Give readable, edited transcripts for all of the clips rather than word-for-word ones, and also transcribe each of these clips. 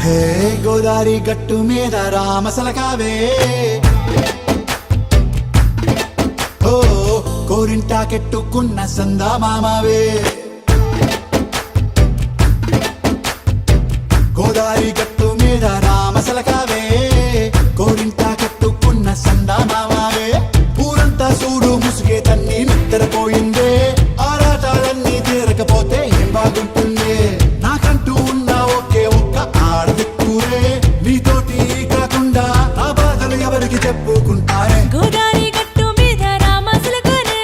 హే గోదారి గట్టు మీద రామసలకావే ఓ కోరింటాకెట్టుకున్న సందా మామావే గోదారి గట్టు మీద రామసలకావే కోరింటాకెట్టుకున్న సందా మామావే ఊరంతా చూడు ముసుగే తన్ని నిద్రపోయిందే ఆరాటాలన్నీ తీరకపోతే ఏం బాగుంటుంది నాకంటూ ఉన్న ఒకే ఒక్క ఆడదిక్కురే నీతోటి కాకుండా నా బాధలు ఎవరికి చెప్పుకుంటారే గోదారి గట్టు మీద రామసలకానే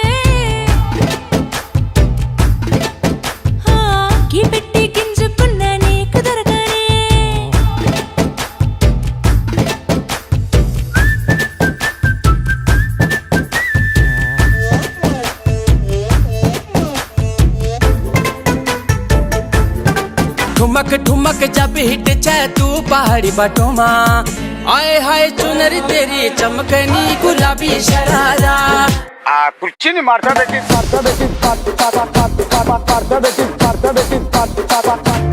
కీ పెట్టి గింజుకున్న నీకు దొరకనే ठुमक ठुमक जब हिट छे तू पहाड़ी बटोमा आए हाय चुनरी तेरी चमकनी गुलाबी शरारा ಕುರ್ಚಿನಿ ಮಾಡ್ತಾ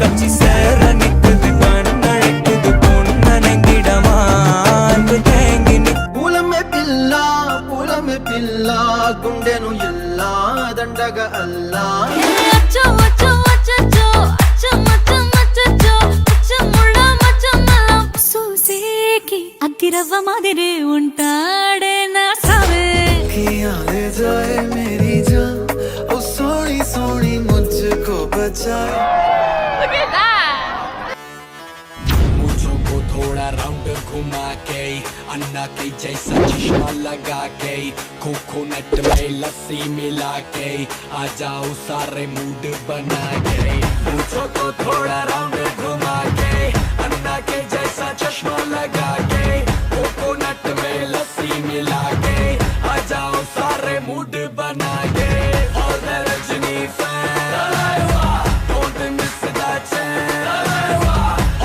कच्ची सैर निकद बन नड़कद कोन नंगिडमा देंगे పూల మే పిల్ల గుండెను ఇల్లా దండగా అల్లా అచ్చో అచ్చో అచ్చో అచ్చో ముళ్ళ మచ్చమల సూసేకి అగ్గిరవ్వ మాదిరి ఉంటాడే నా సావే ले जाए मेरी जान ओ सोनी सोनी मुझको बचाए मुझको थोड़ा राउंड घुमा के अन्ना के जैसा चश्मा लगा के कोकोनट में लस्सी मिला के आ जाओ सारे मूड बना के मुझको थोड़ा राउंड घुमा के अन्ना के जैसा चश्मा लगा के कोकोनट में लस्सी मिला के आ जाओ सारे मूड बना के और the Rajni fan don't miss that chance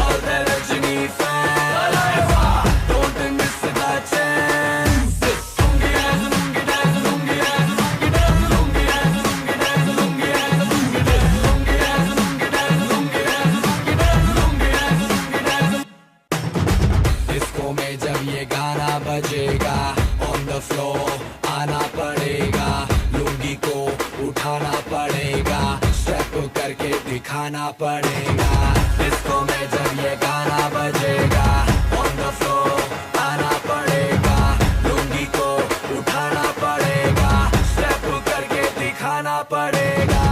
all the rajani fan don't miss that chance lungi dance lungi dance lungi dance lungi dance lungi dance lungi dance lungi dance lungi dance lungi dance lungi dance lungi dance lungi dance disco में जब ये गाना बजेगा on the floor आना पड़ेगा लुंगी को उठाना पड़ेगा स्टेप करके दिखाना पड़ेगा डिस्को में जब ये गाना बजेगा ऑन द फ्लोर आना पड़ेगा लुंगी को उठाना पड़ेगा स्टेप करके दिखाना पड़ेगा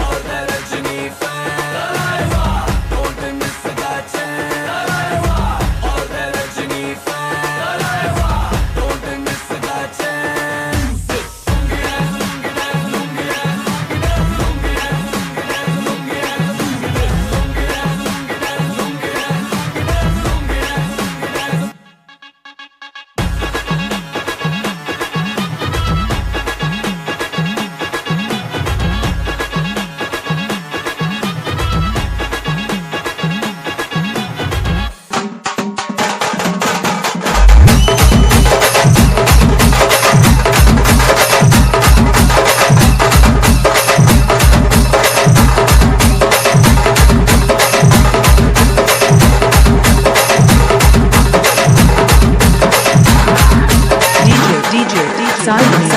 और the Rajni fan don't miss that chance और the Rajni fan don't miss that chance lungi dance lungi dance lungi dance lungi dance lungi dance lungi dance lungi dance lungi dance lungi dance lungi dance lungi dance DJ Sargani.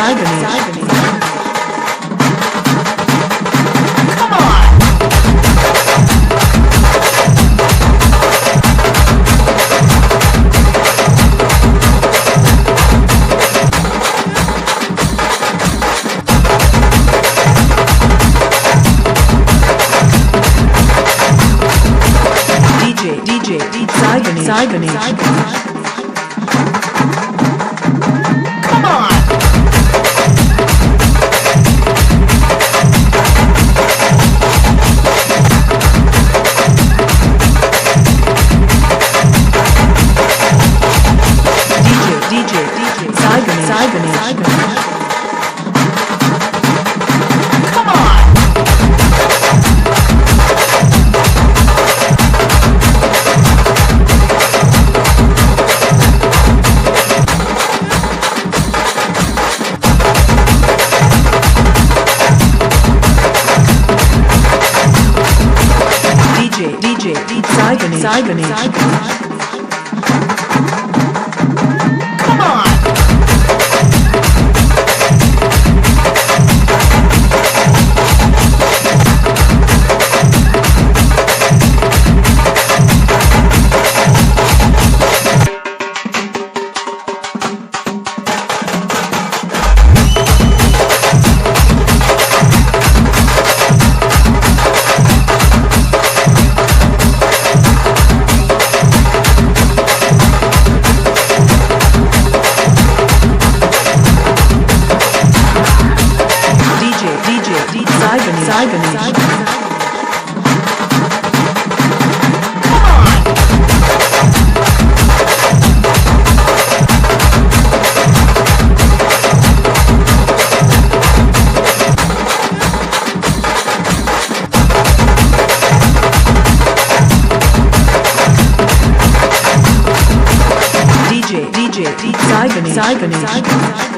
DJ Sargani. Sai Ganesh. Sai Ganesh. DJ Sai Ganesh. Sai Ganesh. Sai Ganesh.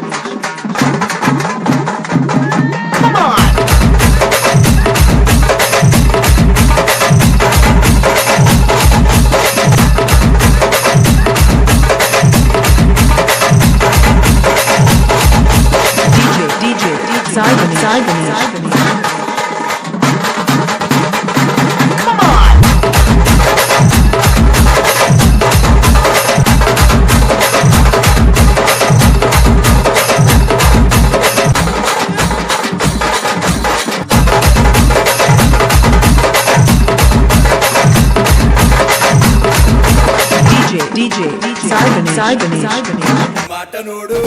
మాట node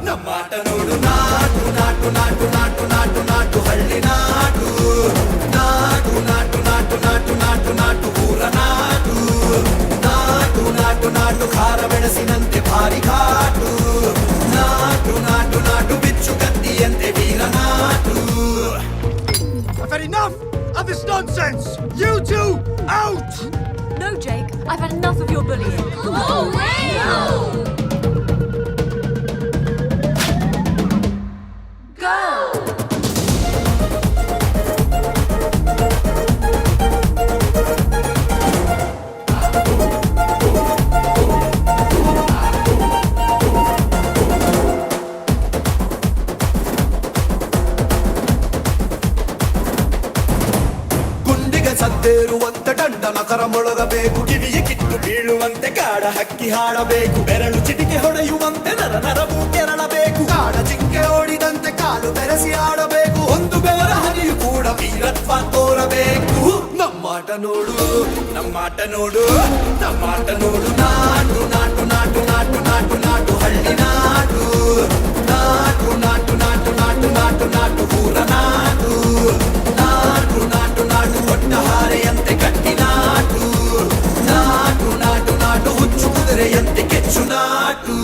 నా మాట node నాటు నాటు నాటు నాటు నాటు నాటు ಹಳ್ಳಿ ನಾಟು ನಾಟು ನಾಟು ನಾಟು ನಾಟು ನಾಟು ನಾಟು ಊರ ನಾಟು ನಾಟು ನಾಟು ನಾಟು ಖಾರ ಬೆಳಸಿನಂತೆ ಭಾರಿ ಘಾಟು ನಾಟು ನಾಟು ನಾಟು ಬಿಚ್ಚು ಕತ್ತಿಯಂತೆ ವೀರ ನಾಟು. I've had enough of this nonsense. You two out. No, Jake, I've had enough of your bullying. Oh, wow! Go! ಗುಂಡಿಗೆ ಸದ್ದೇರುವಂತೆ ದಂಡನ ಕರಮೊಳಗಬೇಕು, ಕಿವಿಯ ಕಿತ್ತು ಬೀಳುವಂತೆ ಕಾಡ ಹಕ್ಕಿ ಹಾಡಬೇಕು, ಬೆರಳು ಚಿಟಿಕೆ ಹೊಡೆಯುವಂತೆ ನರ ನರವು ಕೆರಳಬೇಕು, ಕಾಡ ಜಿಂಕೆ ಓಡಿದಂತೆ ಕಾಲು ಬೆರೆಸಿ ಆಡಬೇಕು, ಒಂದು ಬೆವರ ಹನಿಯು ಕೂಡ ವೀರತ್ವ ತೋರಬೇಕು. ನಮ್ಮಾಟ ನೋಡು ನಮ್ಮಾಟ ನೋಡು ನಮ್ಮಾಟ ನೋಡು ನಾಟು ನಾಟು ನಾಟು ನಾಟು ನಾಟು ನಾಟು ಹಳ್ಳಿ ನಾಟು ನಾಟು ನಾಟು ನಾಟು ನಾಟು ನಾಟು ನಾಟು ಊರ ನಾಟು ನಾಟು ನಾಟು ನಾಟು ಕೊಟ್ಟ ಹಾರೆಯಂತೆ ಗಟ್ಟಿ ನಾಟು ನಾಟು ನಾಟು ನಾಟು ಹುಚ್ಚು ಕುದುರೆಯಂತೆ ಕೆಚ್ಚು ನಾಟು.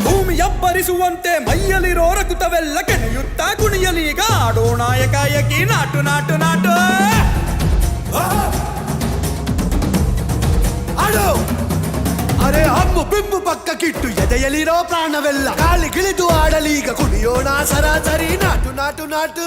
ಭೂಮಿಯಬ್ಬರಿಸುವಂತೆ ಮೈಯಲ್ಲಿರೋ ರಕುತವೆಲ್ಲ ಕೆಣೆಯುತ್ತಾ ಕುಣಿಯಲೀಗ ಆಡೋಣ ಏಕಾಏಕಿ ನಾಟು ನಾಟು ನಾಟು ಆಡೋ. ಅರೆ ಹಮ್ಮು ಬಿಂಬು ಪಕ್ಕಕ್ಕಿಟ್ಟು ಎದೆಯಲಿರೋ ಪ್ರಾಣವೆಲ್ಲ ಗಾಳಿಗಿಳಿದು ಆಡಲೀಗ ಕುಣಿಯೋಣ ಸರಾಸರಿ ನಾಟು ನಾಟು ನಾಟು.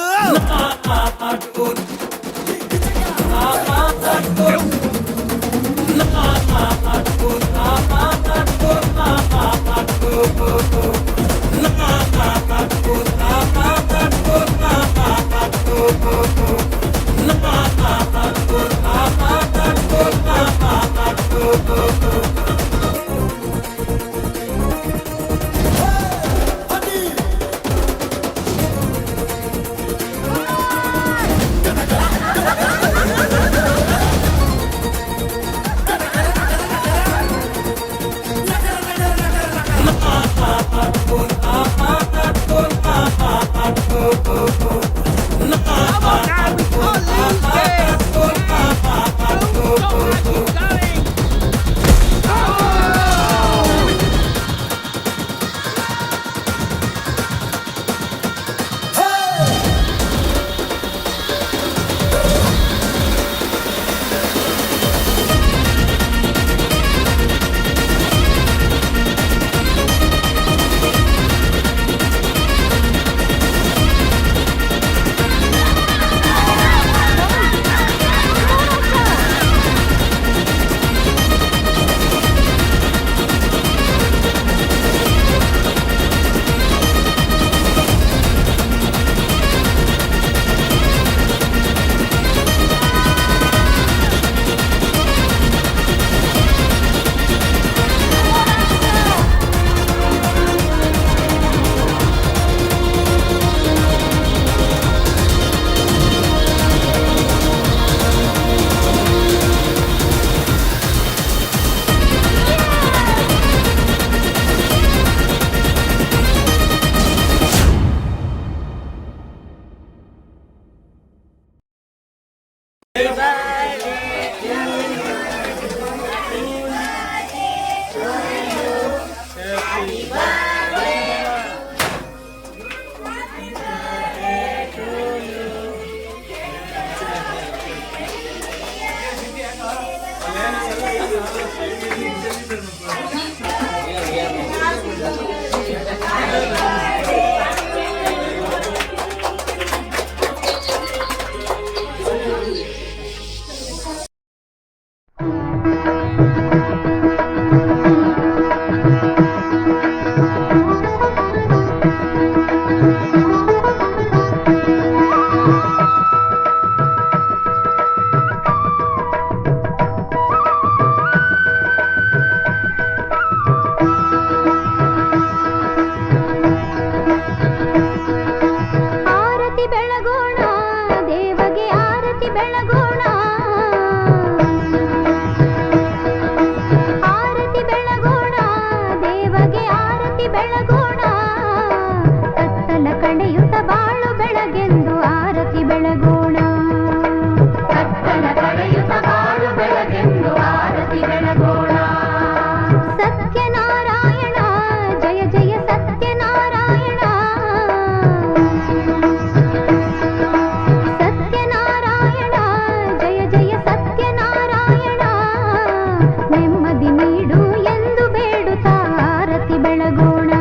ನೆಮ್ಮದಿ ನೀಡು ಎಂದು ಬೇಡುತ್ತಾ ಆರತಿ ಬೆಳಗೋಣ.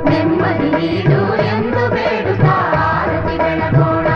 ನೆಮ್ಮದಿ ನೀಡು ಎಂದು ಬೇಡುತ್ತಾ ಆರತಿ ಬೆಳಗೋಣ.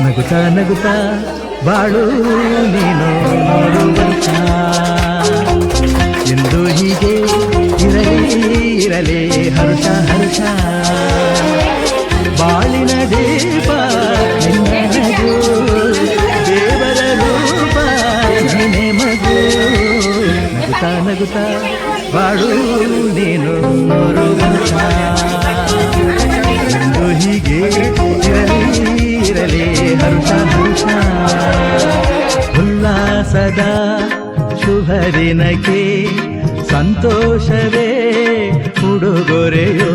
ನಗುತ್ತಾ ನಗುತ್ತಾ ಬಾಳು ನೀನು ನೋಡು ವರ್ಷ ಎಂದು ಹೀಗೆ ಇರಲಿ ಹರುಷ ಹರುಷ ಬಾಳಿನ ದೀಪ ನಿನ್ನಗೂ ದೇವರ ರೂಪ ನೀನೆ ಮಗು. ನಗುತ್ತಾ ನಗುತ್ತಾ ಬಾಳು ನೀನು ನೋಡು ವರ್ಷ ಎಂದು ಹೀಗೆ ಇರಲಿ ಹರುಷ ಹರುಷ. ಉಲ್ಲಾಸದ ಶುಭ ದಿನಕ್ಕೆ ಸಂತೋಷವೇ ಉಡುಗೊರೆಯೋ.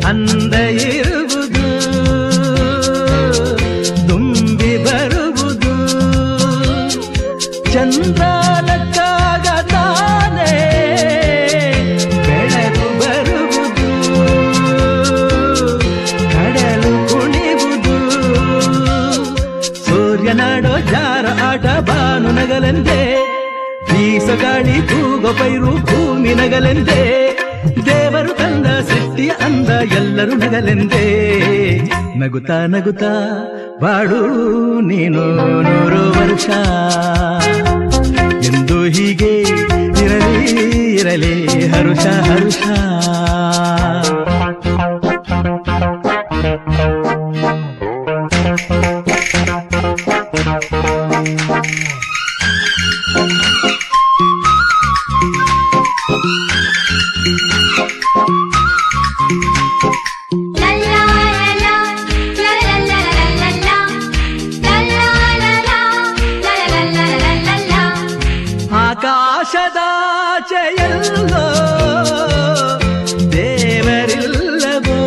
ಅಂದ ಇರುವುದು ತುಂಬಿ ಬರುವುದು ಚಂದ್ರನಕ್ಕಾಗತಾನೆ ಬೆಳಕು ಬರುವುದು ಕಡಲು ಕುಣಿವುದು ಸೂರ್ಯನಾಡೋ ಜಾರ ಆಟ ಬಾನು ನಗಲೆಂದೇ ಬೀಸೋ ಗಾಳಿ ತೂಗೋ ಪೈರು ಭೂಮಿ ನಗಲೆಂದೇ ದೇವರು ತಂದ ಸೃಷ್ಟಿಯ ಅಂದ ಎಲ್ಲರೂ ನಗಲೆಂದೇ. ನಗುತ್ತಾ ನಗುತ್ತಾ ಬಾಳು ನೀನು ನೂರು ವರ್ಷ ಎಂದು ಹೀಗೆ ಇರಲಿ ಹರುಷ ಹರುಷ. ಆಕಾಶದಾಚೆಯಲ್ಲೋ ದೇವರಿಲ್ಲವೋ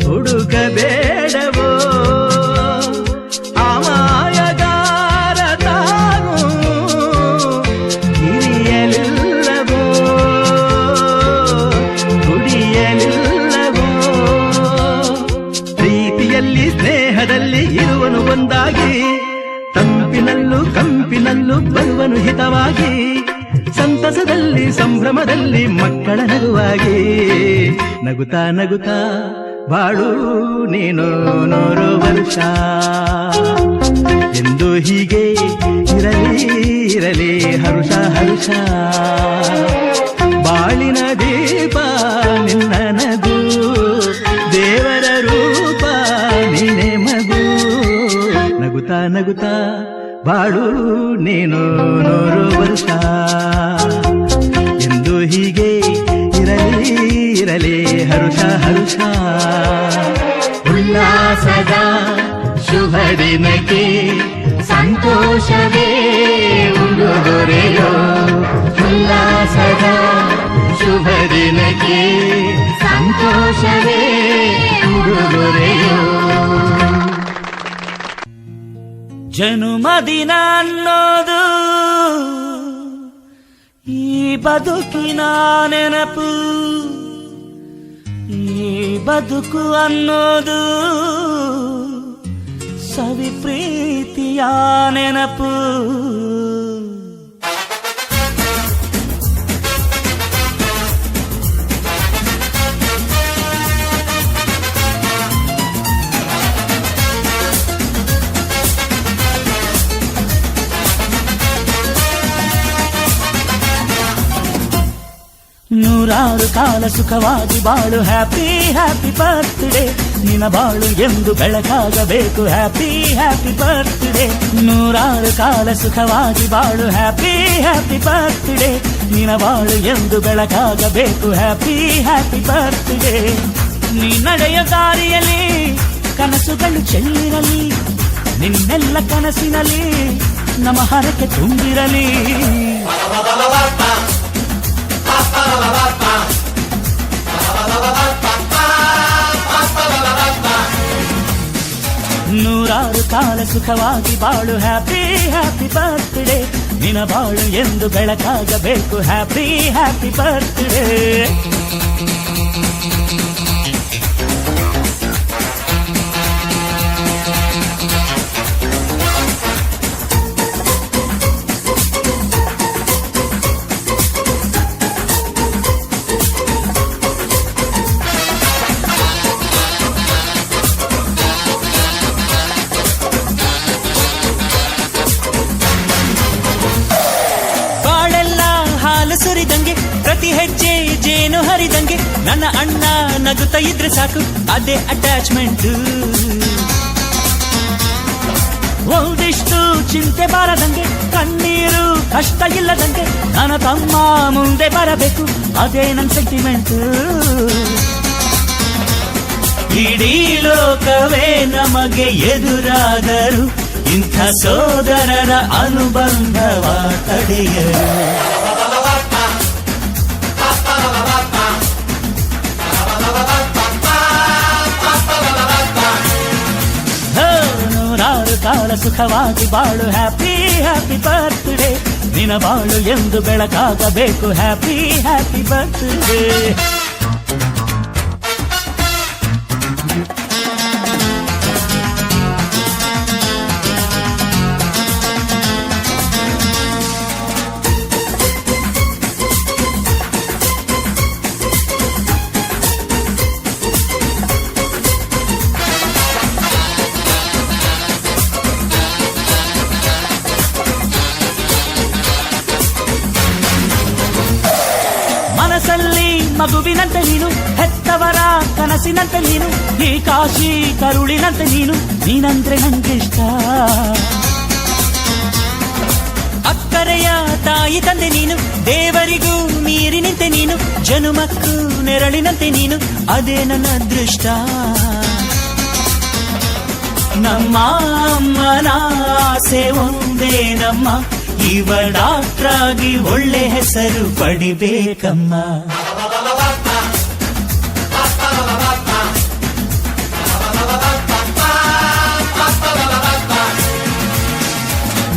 ಹುಡುಕಬೇಡವೋ ಅಮಾಯಗಾರ ತಾನು ಹಿರಿಯಲಿಲ್ಲವೋ ಕುಡಿಯಲಿಲ್ಲವೋ ಪ್ರೀತಿಯಲ್ಲಿ ಸ್ನೇಹದಲ್ಲಿ ಇರುವನು ಒಂದಾಗಿ ತಂಪಿನಲ್ಲೂ ಕಂಪಿನಲ್ಲೂ ಬರುವನು ಹಿತವಾಗಿ ಸಂತಸದಲ್ಲಿ ಸಂಭ್ರಮದಲ್ಲಿ ಮಕ್ಕಳ ನಗುವಾಗಿ. ನಗುತ್ತಾ ನಗುತ್ತಾ ಬಾಳು ನೀನು ನೂರು ವರ್ಷ ಎಂದು ಹೀಗೆ ಇರಲಿ ಹರುಷ ಹರುಷ. ಬಾಳಿನ ದೀಪ ನಿನ್ನ ನಗು ದೇವರ ರೂಪ ನೀನೆ ಮಗು. ನಗುತ್ತಾ ನಗುತ್ತಾ ಬಾಳು ನೀನು ನೂರು ವರ್ಷ ಎಂದು ಹೀಗೆ ಇರಲಿ ಹರುಷ ಹರುಷ. ಉಲ್ಲಾಸದ ಶುಭ ದಿನಕ್ಕೆ ಸಂತೋಷವೇ ಉಡುಗೊರೆಯೋ. ಉಲ್ಲಾಸದ ಶುಭ ದಿನಕ್ಕೆ ಸಂತೋಷವೇ ಉಡುಗೊರೆಯೋ. ಜನುಮದಿನ ಅನ್ನೋದು ಈ ಬದುಕಿನ ನೆನಪು, ಈ ಬದುಕು ಅನ್ನೋದು ಸವಿ ಪ್ರೀತಿಯ ನೆನಪು. ನೂರಾರು ಕಾಲ ಸುಖವಾಗಿ ಬಾಳು, ಹ್ಯಾಪಿ ಹ್ಯಾಪಿ ಬರ್ತ್ಡೇ. ನಿನ್ನ ಬಾಳು ಎಂದು ಬೆಳಕಾಗಬೇಕು, ಹ್ಯಾಪಿ ಹ್ಯಾಪಿ ಬರ್ತ್ಡೇ. ನೂರಾರು ಕಾಲ ಸುಖವಾಗಿ ಬಾಳು, ಹ್ಯಾಪಿ ಹ್ಯಾಪಿ ಬರ್ತ್ಡೇ. ನಿನ್ನ ಬಾಳು ಎಂದು ಬೆಳಕಾಗಬೇಕು, ಹ್ಯಾಪಿ ಹ್ಯಾಪಿ ಬರ್ತ್ಡೇ. ನೀ ನಡೆಯ ದಾರಿಯಲ್ಲಿ ಕನಸುಗಳು ಚೆಲ್ಲಿರಲಿ, ನಿನ್ನೆಲ್ಲ ಕನಸಿನಲ್ಲಿ ನಮ್ಮ ಹರಕೆ ತುಂಬಿರಲಿ. ನೂರಾರು ಕಾಲ ಸುಖವಾಗಿ ಬಾಳು, ಹ್ಯಾಪಿ ಹ್ಯಾಪಿ ಬರ್ತ್ಡೇ. ನಿನ್ನ ಬಾಳು ಎಂದು ಬೆಳಕಾಗಬೇಕು, ಹ್ಯಾಪಿ ಹ್ಯಾಪಿ ಬರ್ತ್ಡೇ. ಸುರಿದಂಗೆ ಪ್ರತಿ ಹೆಜ್ಜೆ ಜೇನು ಹರಿದಂಗೆ, ನನ್ನ ಅಣ್ಣ ನಗುತ್ತಾ ಇದ್ರೆ ಸಾಕು, ಅದೇ ಅಟ್ಯಾಚ್ಮೆಂಟ್. ಒಂದಿಷ್ಟು ಚಿಂತೆ ಬಾರದಂಗೆ, ಕಣ್ಣೀರು ಕಷ್ಟ ಇಲ್ಲದಂಗೆ, ನನ್ನ ತಮ್ಮ ಮುಂದೆ ಬರಬೇಕು, ಅದೇ ನನ್ನ ಸೆಂಟಿಮೆಂಟ್. ಇಡೀ ಲೋಕವೇ ನಮಗೆ ಎದುರಾದರು, ಇಂಥ ಸೋದರರ ಅನುಬಂಧವ ತಡೆಯರು. ನೂರಾರು ಕಾಲ ಸುಖವಾಗಿ ಬಾಳು, ಹ್ಯಾಪಿ ಹ್ಯಾಪಿ ಬರ್ತ್ಡೇ. ನಿನ್ನ ಬಾಳು ಎಂದು ಬೆಳಕಾಗಬೇಕು, ಹ್ಯಾಪಿ ಹ್ಯಾಪಿ ಬರ್ತ್ಡೇ. ಮನಸ್ಸಲ್ಲಿ ಮಗುವಿನಂತೆ ನೀನು, ಹೆತ್ತವರ ಕನಸಿನಂತೆ ನೀನು, ಈ ಕಾಶಿ ಕರುಳಿನಂತೆ ನೀನು, ನೀನಂದ್ರೆ ನಂಗಿಷ್ಟ. ಅಕ್ಕರೆಯ ತಾಯಿ ತಂದೆ ನೀನು, ದೇವರಿಗೂ ಮೀರಿ ನಿಂತೆ ನೀನು, ಜನುಮಕ್ಕೂ ನೆರಳಿನಂತೆ ನೀನು, ಅದೇ ನನ್ನ ಅದೃಷ್ಟ. ನಮ್ಮ ಅಮ್ಮನ ಆಸೆ ಒಂದೇ ನಮ್ಮ, ಇವ ಡಾಕ್ಟ್ರಾಗಿ ಒಳ್ಳೆ ಹೆಸರು ಪಡಿಬೇಕಮ್ಮ.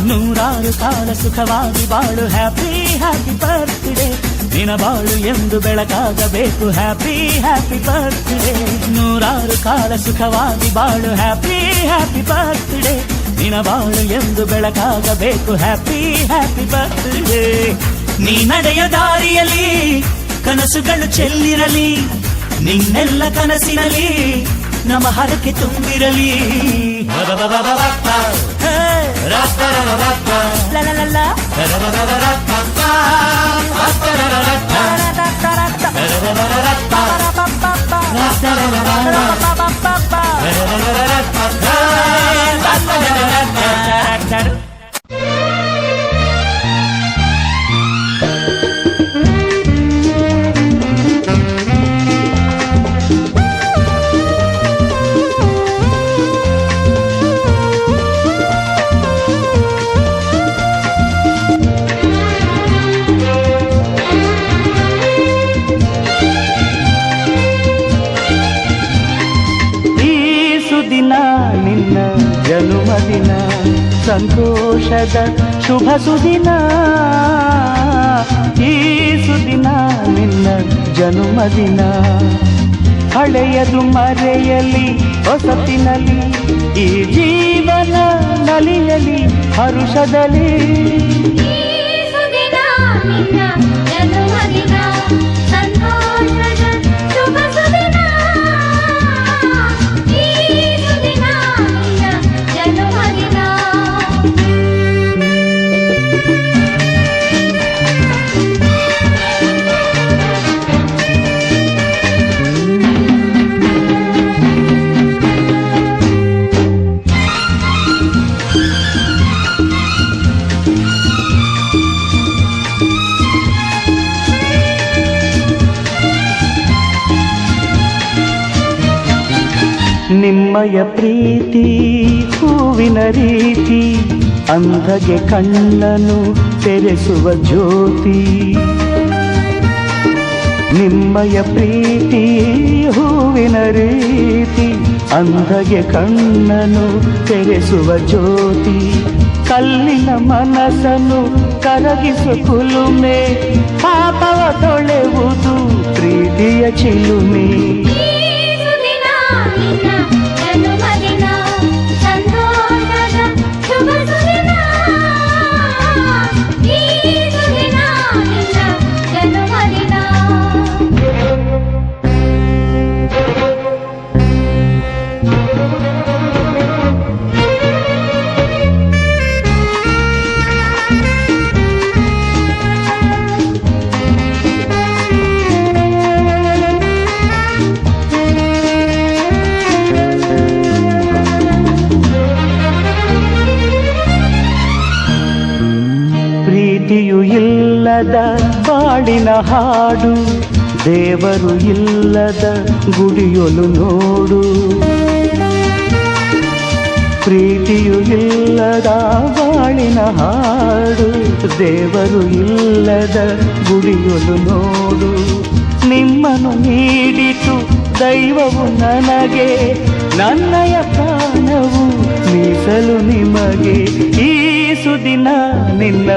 ನೂರಾರು ಕಾಲ ಸುಖವಾಗಿ ಬಾಳು, ಹ್ಯಾಪಿ ಹ್ಯಾಪಿ ಬರ್ತ್ಡೇ. ನಿನ್ನ ಬಾಳು ಎಂದು ಬೆಳಕಾಗಬೇಕು, ಹ್ಯಾಪಿ ಹ್ಯಾಪಿ ಬರ್ತ್ಡೇ. ನೂರಾರು ಕಾಲ ಸುಖವಾಗಿ ಬಾಳು, ಹ್ಯಾಪಿ ಹ್ಯಾಪಿ ಬರ್ತ್ಡೇ. ನಿನ್ನ ಬಾಳು ಎಂದು ಬೆಳಕಾಗಬೇಕು, ಹ್ಯಾಪಿ ಹ್ಯಾಪಿ ಬರ್ತ್ಡೇ. ನೀ ನಡೆಯ ದಾರಿಯಲ್ಲಿ ಕನಸುಗಳು ಚೆಲ್ಲಿರಲಿ, ನಿನ್ನೆಲ್ಲ ಕನಸಿನಲ್ಲಿ ನಮ್ಮ ಹರಕೆ ತುಂಬಿರಲಿ. ನಿನ್ನ ಜನುಮದಿನ ಸಂತೋಷದ ಶುಭ ಸುದಿನ, ಈ ಸುದಿನ ನಿನ್ನ ಜನುಮದಿನ. ಹಳೆಯದು ಮರೆಯಲಿ ಹೊಸತಿನಲ್ಲಿ ಈ ಜೀವನ ನಲಿಯಲಿ ಹರುಷದಲ್ಲಿ ಈ ಸುದಿನ ನಿನ್ನ ಜನ್ಮದಿನ ಸಂತೋಷದ ಶುಭ ಸುದಿನ ಈ ಸುದಿನ ನಿನ್ನ ಜನ್ಮದಿನ ನಿಮ್ಮಯ ಪ್ರೀತಿ ಹೂವಿನ ರೀತಿ ಅಂಧಗೆ ಕಣ್ಣನು ತೆರೆಸುವ ಜ್ಯೋತಿ ನಿಮ್ಮಯ ಪ್ರೀತಿ ಹೂವಿನ ರೀತಿ ಅಂಧಗೆ ಕಣ್ಣನು ತೆರೆಸುವ ಜ್ಯೋತಿ ಕಲ್ಲಿನ ಮನಸ್ಸನ್ನು ಕರಗಿಸು ಕುಲುಮೆ ಪಾಪವ ತೊಳೆವುದು ಪ್ರೀತಿಯ ಚಿಲುಮೆ ನಿನ್ನ ಜನ್ಮದಿನ ಸಂತೋಷದ ಶುಭ ಸುದಿನ ಈ ಸುದಿನ ನಿನ್ನ ಜನ್ಮದಿನ ಪ್ರೀತಿಯು ಇಲ್ಲದ ಬಾಳಿನ ಹಾಡು ದೇವರು ಇಲ್ಲದ ಗುಡಿಯೊಲು ನೋಡು ಪ್ರೀತಿಯು ಇಲ್ಲದ ಬಾಳಿನ ಹಾಡು ದೇವರು ಇಲ್ಲದ ಗುಡಿಯೊಲು ನೋಡು ನಿಮ್ಮನ್ನು ನೀಡಿತು ದೈವವು ನನಗೆ ನನ್ನಯ ಪ್ರಾಣವು ಮೀಸಲು ನಿಮಗೆ ಈ ಸುದಿನ ನಿನ್ನ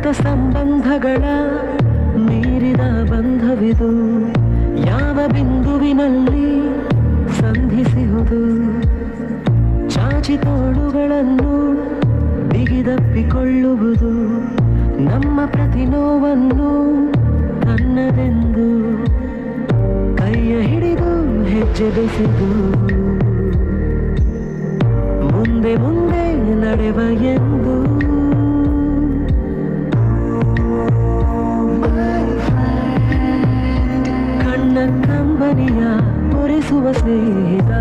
ರಕ್ತ ಸಂಬಂಧಗಳ ಮೀರಿದ ಬಂಧವಿದು ಯಾವ ಬಿಂದುವಿನಲ್ಲಿ ಸಂಧಿಸುವುದು ಚಾಚಿ ತೋಳುಗಳನ್ನು ಬಿಗಿದಪ್ಪಿಕೊಳ್ಳುವುದು ನಮ್ಮ ಪ್ರತಿ ನೋವನ್ನು ತನ್ನದೆಂದು ಕೈಯ ಹಿಡಿದು ಹೆಜ್ಜೆ ಬೆಸೆದು ಮುಂದೆ ಮುಂದೆ ನಡೆವ ಎಂದು ಕಣ್ಣ ಕಂಬನಿಯ ಒರೆಸುವ ಸ್ನೇಹಿತ